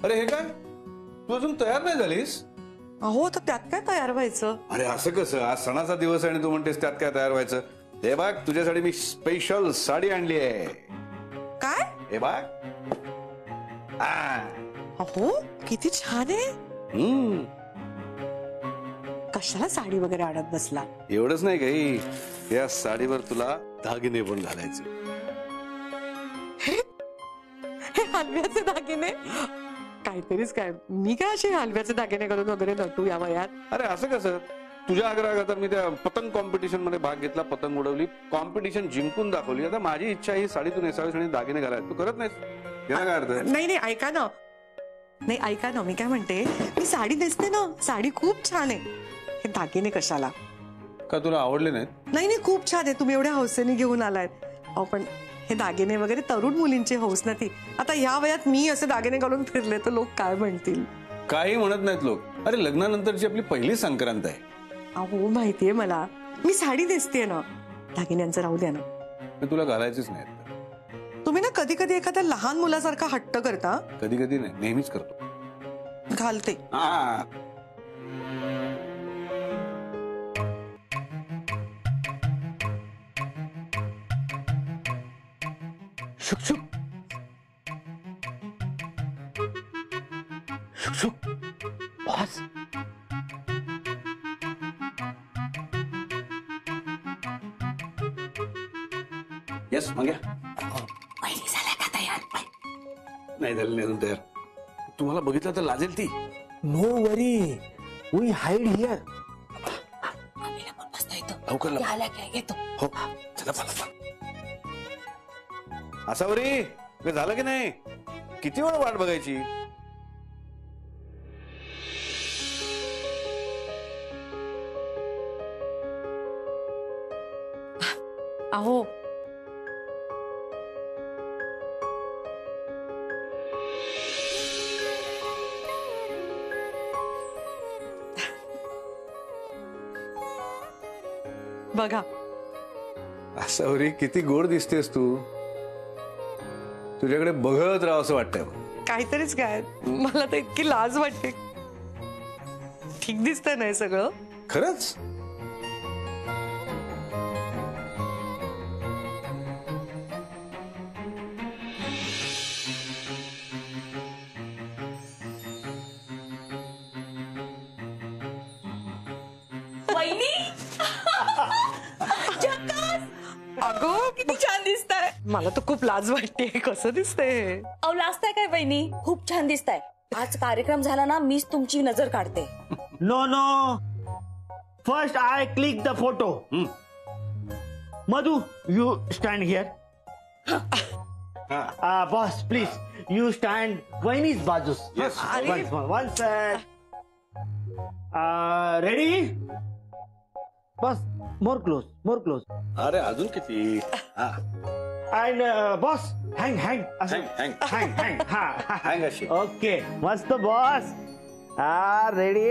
अरे हे काय, तू अजून तयार नाही झालीस? अहो तर त्यात काय तयार व्हायचं? अरे असं कसं, आज सणाचा दिवस आहे आणि तू म्हणतेस त्यात काय तयार व्हायचं? हे बघ, तुझ्यासाठी मी स्पेशल साडी आणली आहे. काय? हे बघ. अहो किती छान आहे. कशाला साडी वगैरे आणत बसला? एवढंच नाही काही, या साडीवर तुला दागिने पण घालायचे. हे हलव्याचे दागिने? काहीतरीच काय, मी काय असे हलव्याचे दागिने करून वगैरे नटू या वयात? अरे असं कसं, तुझ्या आग्रहाखातर मी त्या पतंग कॉम्पिटिशन मध्ये भाग घेतला, पतंग उडवली, कॉम्पिटिशन जिंकून दाखवली. आता माझी इच्छा ही साडी तू नेसावीस आणि दागिने घालायचे. तू करत नाहीस, याला काय अर्थ? नाही नाही, ऐका ना, नाही ऐका ना, मी काय म्हणते, मी साडी नेसते ना, साडी खूप छान आहे. हे दागिने कशाला? का तुला आवडले नाहीत? नाही नाही, खूप छान आहे, तुम्ही एवढ्या हौसेने घेऊन आलायत. अहो पण हे दागिने वगैरे तरुण मुलींची हौस ना ती. आता ह्या वयात मी असे दागिने घालून फिरले तर लोक काय म्हणतील? काही म्हणत नाहीत लोक. अरे लग्नानंतरची आपली पहिली संक्रांत आहे. अहो माहितीये मला, मी साडी नेसते ना, दागिन्यांचं राहू द्या ना. तुला घालायचीच नाही. तुम्ही ना कधी कधी एखाद्या लहान मुलासारखा हट्ट करता. कधी कधी नाही, नेहमीच करतो. घालते. शुक शुक शुक शुक. बॉस, येस मंग्या. वहिनी झाल्या का तयार? नाही झाली नाही अजून तयार. तुम्हाला बघितलं तर लाजेल ती. No worry, we hide here. आम्हीला पण बसता येतो. लवकर लवकर. आल्या काय येतो. हो चला चला. असावरी झालं की नाही? किती वेळ वाट बघायची? अहो बघा, असावरी किती गोड दिसतेस तू. तुझ्याकडे बघत राहावं असं वाटतंय. काहीतरीच काय, मला तर इतकी लाज वाटते. ठीक दिसतंय ना हे सगळं? खरंच? वहिनी अगं किती छान दिसताय. मला तर खूप लाज वाटते. कसं दिसतंय? अहो लाजताय काय वहिनी? खूप छान दिसताय. आज कार्यक्रम झाला ना, मीच तुमची नजर काढते. No no, first I click the photo. Madhu, you stand here. Boss please, you stand वहिनीच बाजूस. One set. रेडी? बस, मोर क्लोज, मोर क्लोज. अरे अजून किती? And boss, hang hang hang hang hang. हा हँग अशी. ओके, मस्त boss. Ready.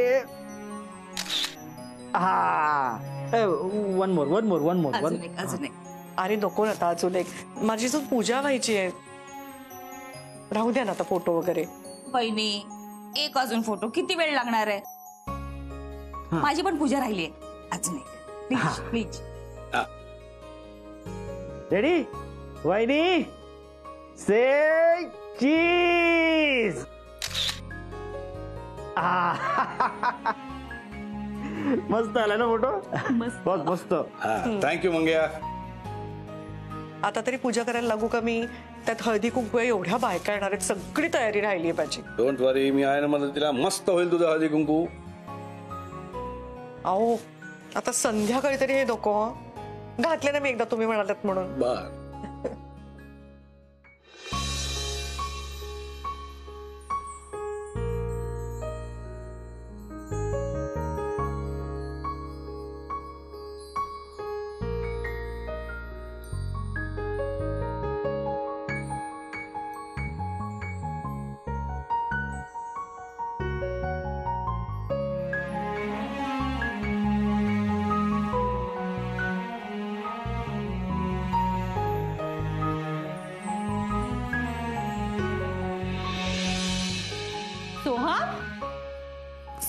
One more one more one more one. अजून एक. अरे नको ना आता अजून एक, माझी जो पूजा व्हायची आहे. राहू द्या ना आता फोटो वगैरे. वहिनी एक अजून फोटो, किती वेळ लागणार आहे? माझी पण पूजा राहिली आहे. अजून एक प्लीज प्लीज. रेडी वहिनी, से चीज. मस्त आला ना फोटो? बस मस्त. थँक्यू मंग्या. आता तरी पूजा करायला लागू का मी? त्यात हळदी कुंकू आहे, एवढ्या बायका येणार आहेत, सगळी तयारी राहिली आहे माझी. डोंट वरी, मी आहे ना मदतीला. मस्त होईल तुझं हळदी कुंकू. अहो आता संध्याकाळी तरी हे नको. घातले ना मी एकदा, तुम्ही म्हणालात म्हणून. बर.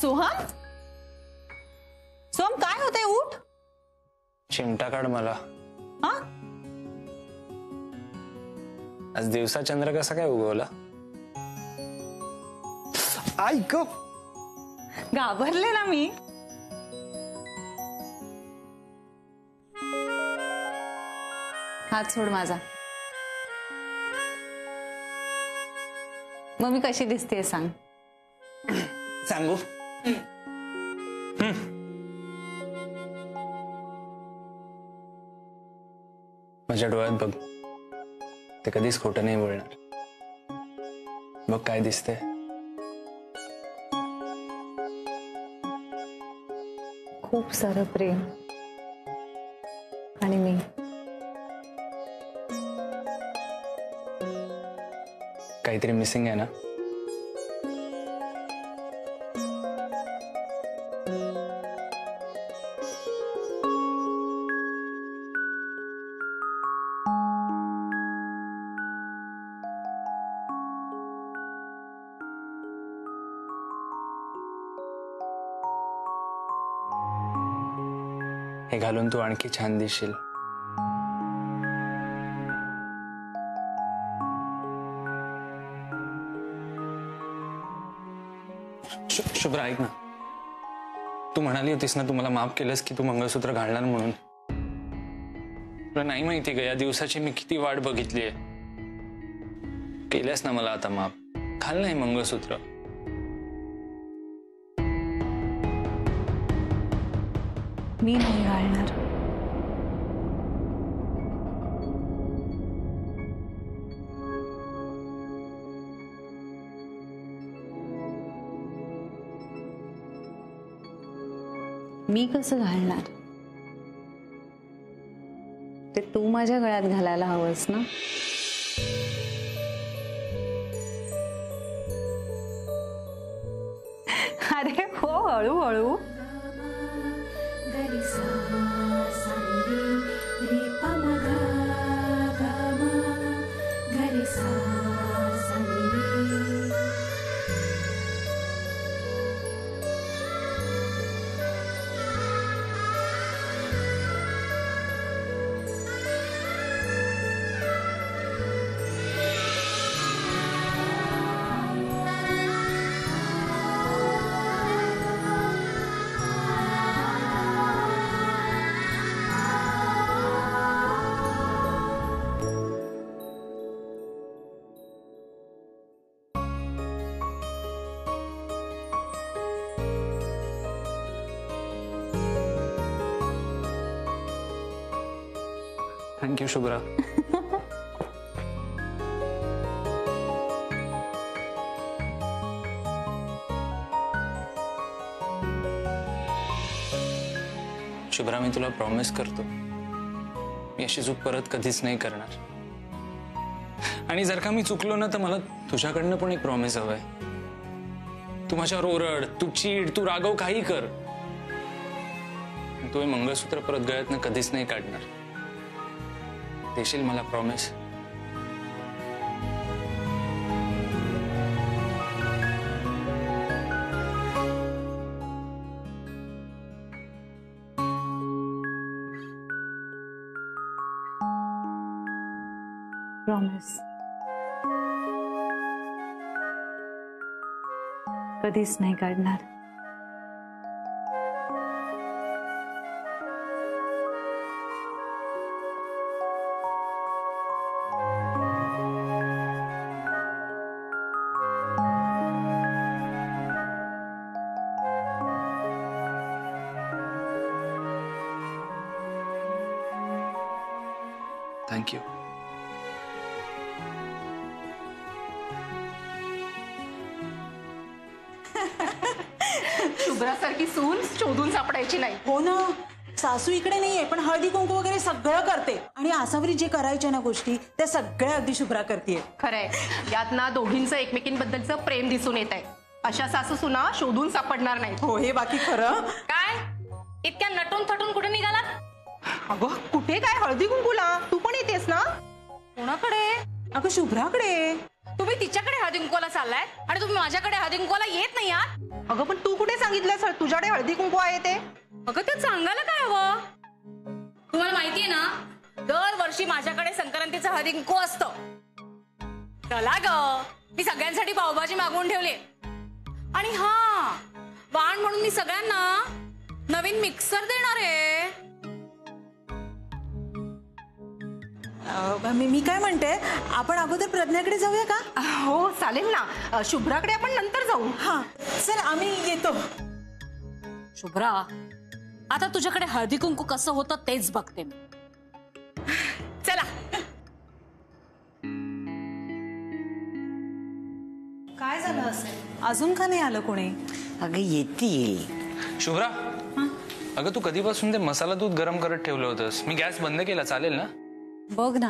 सोहम सोहम काय होतंय? उठ. चिमटा काढ मला. हा आज दिवसा चंद्र कसा काय उगवला? ऐक, घाबरले ना मी. हात सोड माझा. मग मी कशी दिसते सांग. सांगू? माझ्या डोळ्यात बघ, ते कधीच खोटं नाही बोलणार. बघ काय दिसते. खूप सारं प्रेम आणि मी. काहीतरी मिसिंग आहे ना? हे घालून तू आणखी छान दिसशील. शुभ्रा ऐक ना, तू म्हणाली होतीस ना तू मला माफ केलंस की तू मंगळसूत्र घालणार म्हणून. तुला नाही माहिती का या दिवसाची मी किती वाट बघितलीये. केलंस ना मला आता माफ. घाल नाही मंगळसूत्र. मी नाही घालणार. मी कसं घालणार? ते तू माझ्या गळ्यात घालायला हवंस ना. अरे हो, हळूहळू. थँक्यू शुभ्रा. शुभ्रा, मी तुला प्रॉमिस करतो मी अशी चूक परत कधीच नाही करणार. आणि जर का मी चुकलो ना तर मला तुझ्याकडनं पण एक प्रॉमिस हवंय. तू माझ्यावर ओरड, तू चीड, तू रागव, काही कर, तू हे मंगळसूत्र परत गळ्यातनं कधीच नाही काढणार. देशील मला प्रॉमिस? प्रॉमिस. कधीच नाही काढणार. थँक्यू. शुभ्रासारखी सून शोधून सापडायची नाही. हो ना, सासू इकडे नाहीये पण हळदी कुंकू वगैरे सगळं करते. आणि आसावरी जे करायच्या ना गोष्टी त्या सगळ्या अगदी शुभ्रा करते. खरंय, यात ना दोघींचं एकमेकींबद्दलचं प्रेम दिसून येत आहे. अशा सासू सुना शोधून सापडणार नाही. हो, हे बाकी खरं. काय इतक्या नटून थटून कुठे निघालात? अगं कुठे काय, हळदी कुंकूला. तू पण येतेस ना? कोणाकडे? अगं शुभ्राकडे. तुम्ही तिच्याकडे हळदी कुंकवाला चाललाय आणि तुम्ही माझ्याकडे हळदी कुंकवाला येत नाही आहात. अगं पण तू कुठे सांगितलंस तुझ्याकडे हळदी कुंकू आहे ते? अगं ते सांगायला काय हवं? तुम्हाला माहितीये ना, दरवर्षी माझ्याकडे संक्रांतीचं हळदी कुंकू असतं. चला ग, मी सगळ्यांसाठी पावभाजी मागवून ठेवली. आणि हा, वाण म्हणून मी सगळ्यांना नवीन मिक्सर देणार आहे. मी काय म्हणते, आपण अगोदर प्रज्ञाकडे जाऊया का? हो चालेल ना. शुभ्राकडे आपण नंतर जाऊ. हा चल, आम्ही येतो. शुभ्रा, आता तुझ्याकडे हळदी कुंकू कसं होतं तेच बघते मी. चला. काय झालं असेल? अजून का नाही आलं कोणी? अगं येतील. शुभ्रा, अगं तू कधीपासून ते मसाला दूध गरम करत ठेवलं होतंस? मी गॅस बंद केला, चालेल ना? बघ ना,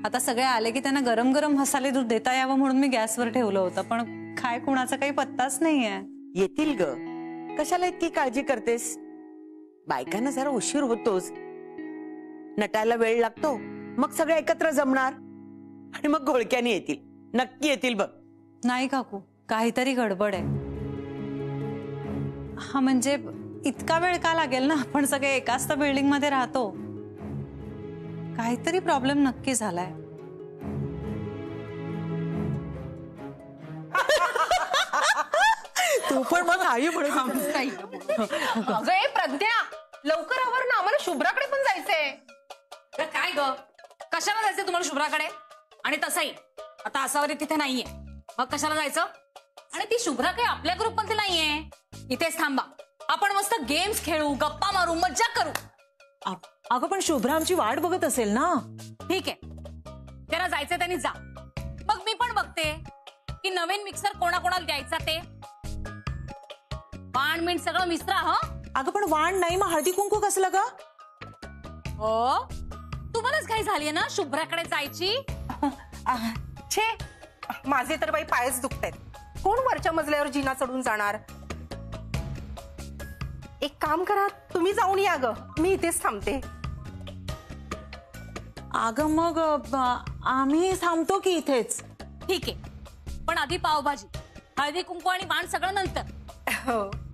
आता सगळे आले की त्यांना गरम गरम मसाले दूध देता यावं म्हणून मी गॅसवर ठेवलं होतं, पण काय कुणाचा काही पत्ताच नाहीये. येतील ग, कशाला इतकी काळजी करतेस? बायकांना जरा उशीर होतोच, नटायला वेळ लागतो, मग सगळे एकत्र जमणार आणि मग घोळक्याने येतील. नक्की येतील बघ. नाही काकू, काहीतरी गडबड आहे. हा म्हणजे इतका वेळ का लागेल ना, आपण सगळे एकाच तर बिल्डिंग मध्ये राहतो. काहीतरी प्रॉब्लेम नक्की झालाय. तू पण मग आई म्हणत अगं ए प्रज्ञा, लवकर आवर ना, आम्हाला शुभ्राकडे पण जायचंय. काय ग, कशाला जायचं तुम्हाला शुभ्राकडे? आणि तसंही आता आसावरी तिथे नाहीये, मग कशाला जायचं? आणि ती शुभ्रा काही आपल्या ग्रुप मध्ये नाहीये. इथेच थांबा, आपण मस्त गेम्स खेळू, गप्पा मारू, मज्जा करू. अगं पण शुभ्रा आमची वाट बघत असेल ना. ठीक आहे, ज्यांना जायचं त्यांनी जा. मग मी पण बघते की नवीन मिक्सर कोणाकोणाला द्यायचा ते. वाण मीठ सगळं मिश्रा. अगं पण वाण नाही, मग हळदी कुंकू कसलं ग? हो, तुम्हालाच काही झालीये ना शुभ्राकडे जायची. छे, माझे तर बाई पायच दुखतायत. कोण वरच्या मजल्यावर जिना चढून जाणार? एक काम करा, तुम्ही जाऊन या ग, मी इथेच थांबते. अगं मग आम्ही थांबतो की इथेच. ठीक आहे, पण आधी पावभाजी, हळदी कुंकू आणि वाण सगळं नंतर.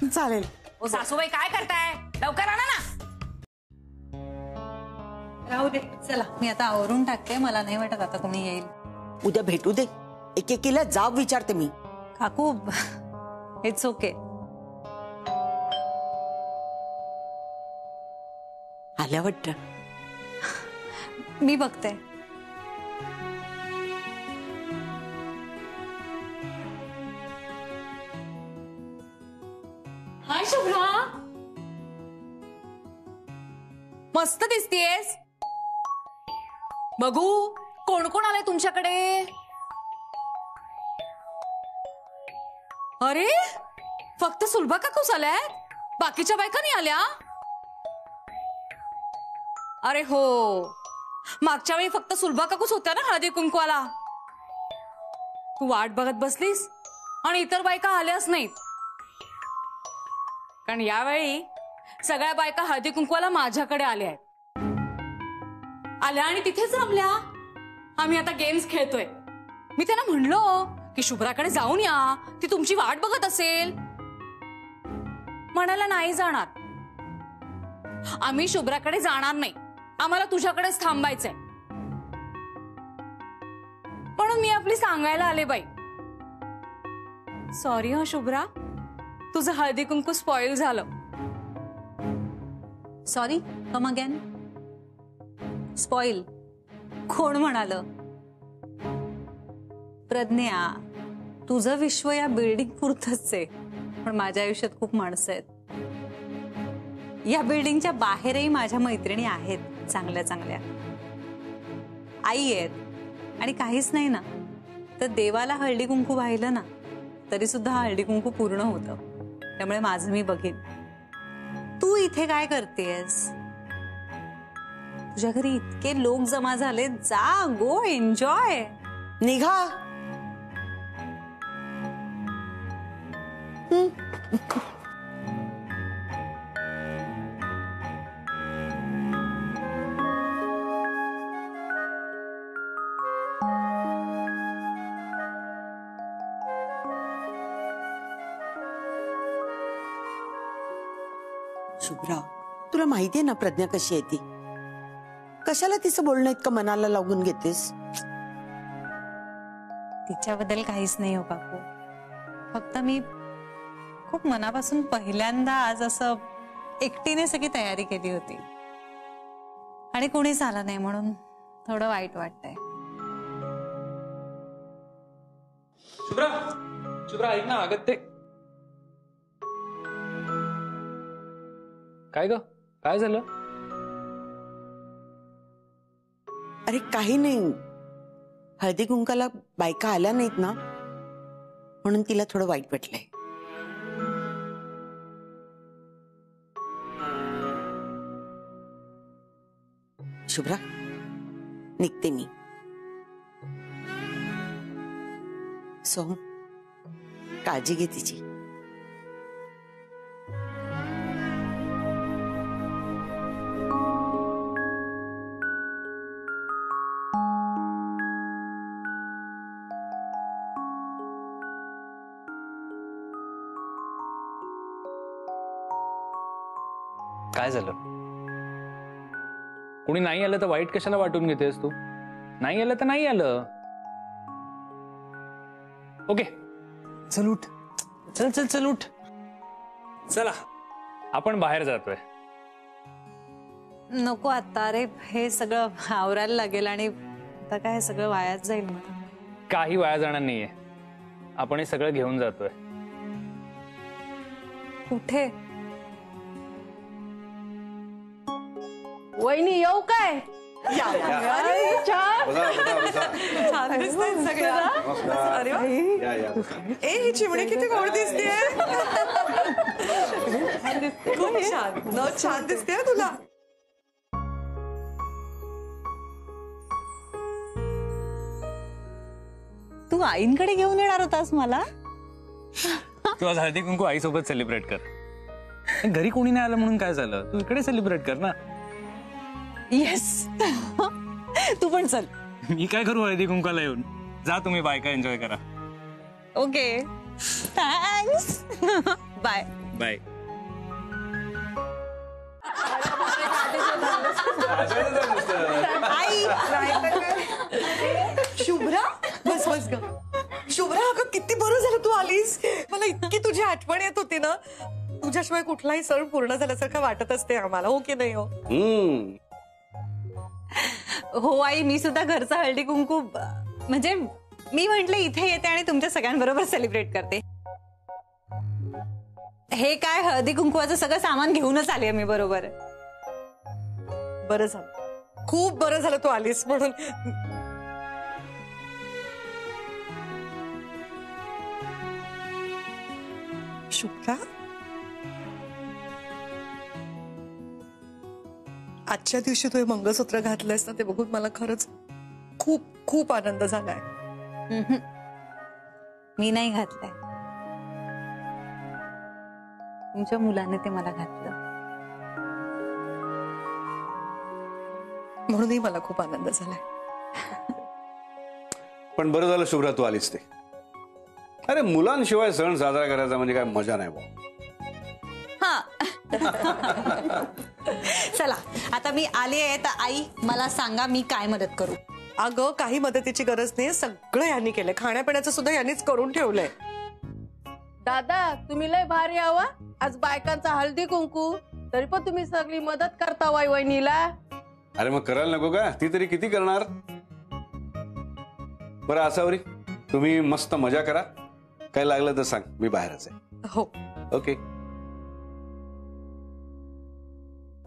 चालेल. ओ सासूबाई, काय करताय? लवकर आणा ना. राहू दे, चला मी आता आवरून टाकते. मला नाही वाटत आता कोणी येईल. उद्या भेटू दे, एकेकीला जाब विचारते मी. काकू, इट्स ओके. आल्या वाटतं. मी बघते. हाय शुभ्रा, मस्त दिसतीयेस. बघू कोण कोण आलंय तुमच्याकडे. अरे, फक्त सुलभा काकूच आल्यात, बाकीच्या बायका नाही आल्या. अरे हो, मागच्या वेळी फक्त सुलभा काकूच होत्या ना हळदी कुंकवाला. तू वाट बघत बसलीस आणि इतर बायका आल्याच नाहीत, कारण यावेळी सगळ्या बायका हळदी कुंकवाला माझ्याकडे आल्या आहेत. आल्या आणि तिथेच रमल्या. आम्ही आता गेम्स खेळतोय. मी त्यांना म्हणलो की शुभ्राकडे जाऊन या, ती तुमची वाट बघत असेल. म्हणाला नाही जाणार, आम्ही शुभ्राकडे जाणार नाही, आम्हाला तुझ्याकडेच थांबायचंय. म्हणून मी आपली सांगायला आले बाई. सॉरी हा शुभ्रा, तुझं हळदी कुंकू स्पॉइल झालं. Sorry, come again. स्पॉइल कोण म्हणालं? प्रज्ञा, तुझं विश्व या बिल्डिंग पुरतच आहे, पण माझ्या आयुष्यात खूप माणसं आहेत. या बिल्डिंगच्या बाहेरही माझ्या मैत्रिणी आहेत, चांगल्या चांगल्या. आई आहेत, आणि काहीच नाही ना तर देवाला हळदी कुंकू वाहिलं ना तरी सुद्धा हळदी कुंकू पूर्ण होतं. त्यामुळे माझं मी बघेन. तू इथे काय करतेस? तुझ्या घरी इतके लोक जमा झाले, जा, गो एन्जॉय. निघा. शुभ्रा, तुला माहितीये ना प्रज्ञा कशी आहे ती. कशाला तिचं बोलणं इतकं मनाला लागून घेतेस? तिच्याबद्दल काहीच नाही हो काकू. फक्त मी खूप मनापासून पहिल्यांदा आज असं एकटीने सगळी तयारी केली होती आणि कोणीच आलं नाही म्हणून थोडं वाईट वाटतंय. शुभ्रा शुभ्रा ऐक ना, अगं ते काय ग, काय झालं? अरे काही नाही, हळदी कुंकाला बायका आल्या नाहीत ना म्हणून तिला थोडं वाईट वाटलंय. शुभ्रा, निघते मी. सोहम, काळजी घे तिची. काय झालं? कोणी नाही आलं तर वाईट कशाला वाटून घेतेस तू? नाही आलं तर नाही आलं. ओके, चल उठ, चल चल चल उठ. चला आपण बाहेर जातोय. नको आता, अरे हे सगळं आवरायला लागेल आणि आता काय सगळं वायाच जाईल. मला काही वाया जाणार नाहीये. आपण हे सगळं घेऊन जातोय. कुठे? वहिनी येऊ काय? छान दिसतायत सगळ्या. अरे वा. ए, ही चिमणी किती गोड दिसतेय. खूप छान. न छान दिसते तुला. तू आईंकडे घेऊन येणार होतास मला? तू आज हळदी कुंकू आईसोबत सेलिब्रेट कर. घरी कोणी नाही आलं म्हणून काय झालं? तू इकडे सेलिब्रेट कर ना. येस. तू पण चल. मी काय करू हळदी कुंकाला येऊन? जा तुम्ही बायका एन्जॉय करा. Okay, thanks. Bye bye. आई. शुभ्रा, बस बस ग. शुभ्रा, अगं किती बरं झालं तू आलीस. मला इतकी तुझी आठवण येत होती ना. तुझ्याशिवाय कुठलाही सण पूर्ण झाल्यासारखं वाटत असते आम्हाला. हो की नाही? हो. हो आई, मी सुद्धा घरचा हळदी कुंकू म्हणजे मी म्हंटल इथे येते आणि तुमच्या सगळ्यांबरोबर सेलिब्रेट करते. हे काय हळदी कुंकवाचं सगळं सामान घेऊनच आले मी. बरोबर. बरं झालं, खूप बरं झालं तू आलीस म्हणून. शुभ्रा, आजच्या दिवशी तू हे मंगळसूत्र घातलंयस ना, ते बघून मला खरंच खूप खूप आनंद झालाय. मी नाही घातलंय, तुमच्या मुलाने ते मला घातलं. म्हणूनही मला खूप आनंद झालाय. पण बरं झालं शुभ्रा तू आलीस ते. अरे मुलांशिवाय सण साजरा करायचा म्हणजे काय मजा नाही भाऊ. हा. चला आता मी आली आहे तर आई मला सांगा मी काय मदत करू. अगं काही मदतीची गरज नाही, सगळं यांनी केलंय. खाण्यापिण्याचं सुद्धा यांनीच करून ठेवलंय. दादा तुम्ही लय भारी आवा. आज बायकांचा हळदी कुंकू तरी पण तुम्ही सगळी मदत करता वाई वहिनीला. अरे मग करायला नको का? ती तरी किती करणार. बरं असावरी, तुम्ही मस्त मजा करा. काय लागलं तर सांग, मी बाहेरच आहे. हो. ओके.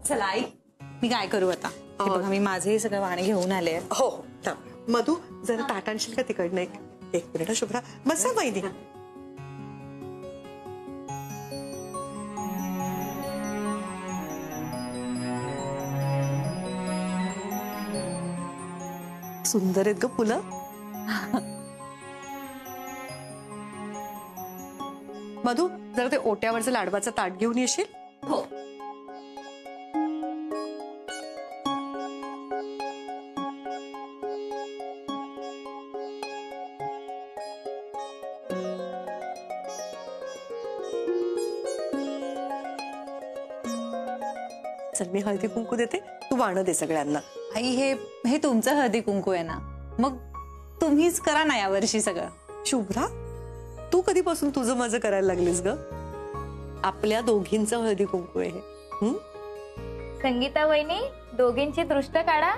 चला आई मी काय करू आता. हे बघा मी माझे सगळं वाणे घेऊन आले. हो हो. मधू जरा ताट आणशील का तिकडनं? एक मिनिट शुभ्रा. बसा वहिनी. सुंदर आहेत ग फुलं. मधू जरा ते ओट्यावरचं लाडवाचं ताट घेऊन येशील? हो. चल मी हळदी कुंकू देते, तू वाणं दे सगळ्यांना. आई हे तुमचं हळदी कुंकू आहे ना, मग तुम्हीच करा ना यावर्षी सगळं. शुभ्रा, तू कधीपासून तुझं माझं करायला लागलीस ग? आपल्या दोघींचं हळदी कुंकू आहे हे. संगीता वहिनी, दोघींची दृष्ट काढा.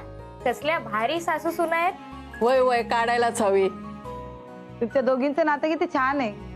कसल्या भारी सासू सुना आहेत. वय वय काढायलाच हवी. तुमच्या दोघींचं नातं किती छान आहे.